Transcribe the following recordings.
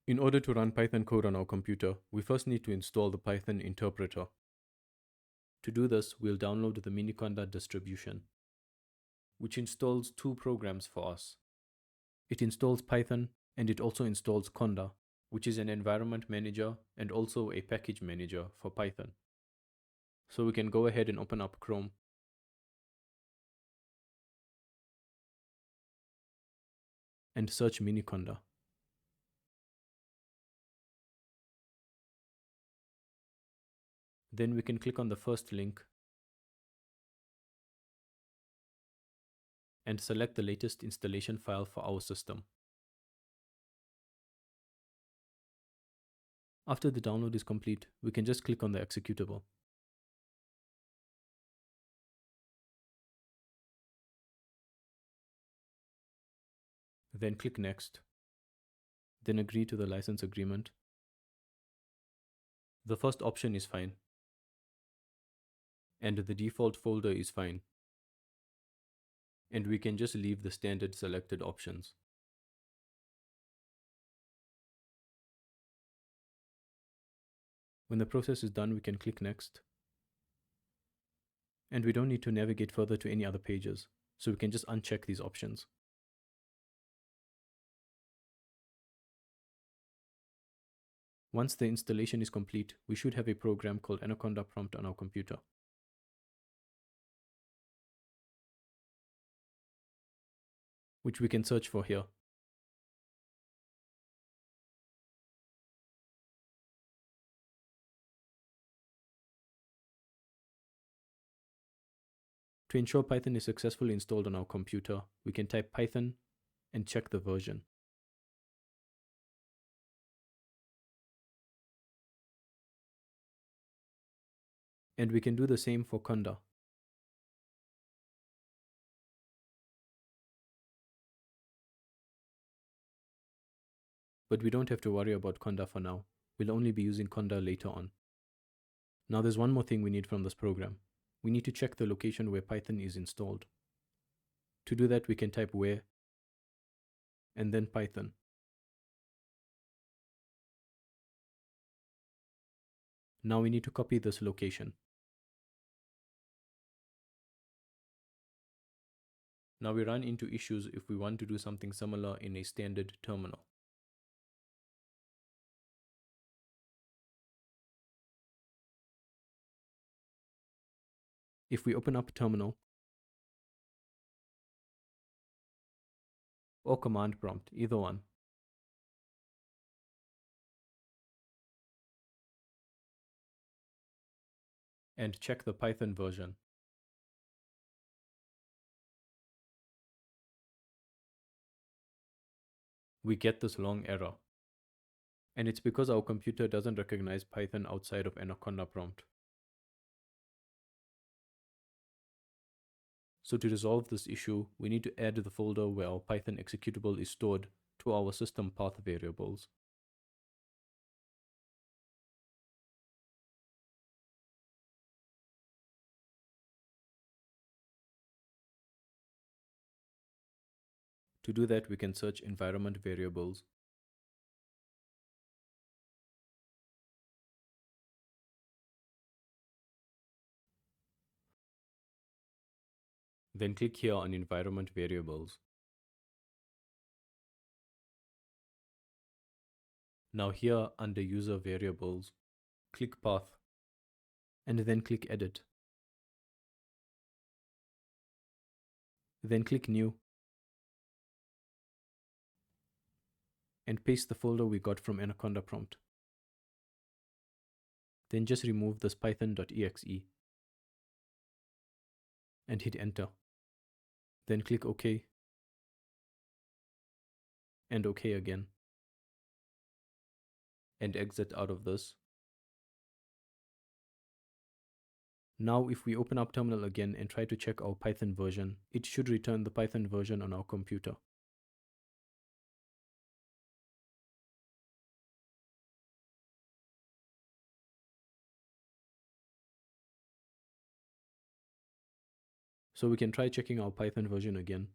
In order to run Python code on our computer, we first need to install the Python interpreter. To do this, we'll download the miniconda distribution, which installs two programs for us. It installs Python, and it also installs conda, which is an environment manager and also a package manager for Python. So we can go ahead and open up Chrome. And search miniconda. Then we can click on the first link and select the latest installation file for our system. After the download is complete, we can just click on the executable. Then click Next. Then agree to the license agreement. The first option is fine, and the default folder is fine. And we can just leave the standard selected options. When the process is done, we can click Next. And we don't need to navigate further to any other pages, so we can just uncheck these options. Once the installation is complete, we should have a program called anaconda prompt on our computer. Which we can search for here. To ensure Python is successfully installed on our computer, we can type Python and check the version. And we can do the same for conda. But we don't have to worry about conda for now. We'll only be using conda later on. Now there's one more thing we need from this program. We need to check the location where Python is installed. To do that, we can type where and then Python. Now we need to copy this location. Now we run into issues if we want to do something similar in a standard terminal. If we open up terminal or command prompt, either one, and check the Python version, we get this long error. And it's because our computer doesn't recognize Python outside of anaconda prompt. So to resolve this issue, we need to add the folder where our Python executable is stored to our system path variables. To do that, we can search environment variables. Then click here on environment variables. Now here under user variables, click path and then click edit. Then click new and paste the folder we got from anaconda prompt. Then just remove this python.exe and hit enter. Then click OK and OK again and exit out of this. Now if we open up terminal again and try to check our Python version, it should return the Python version on our computer. So we can try checking our Python version again.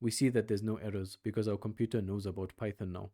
We see that there's no errors because our computer knows about Python now.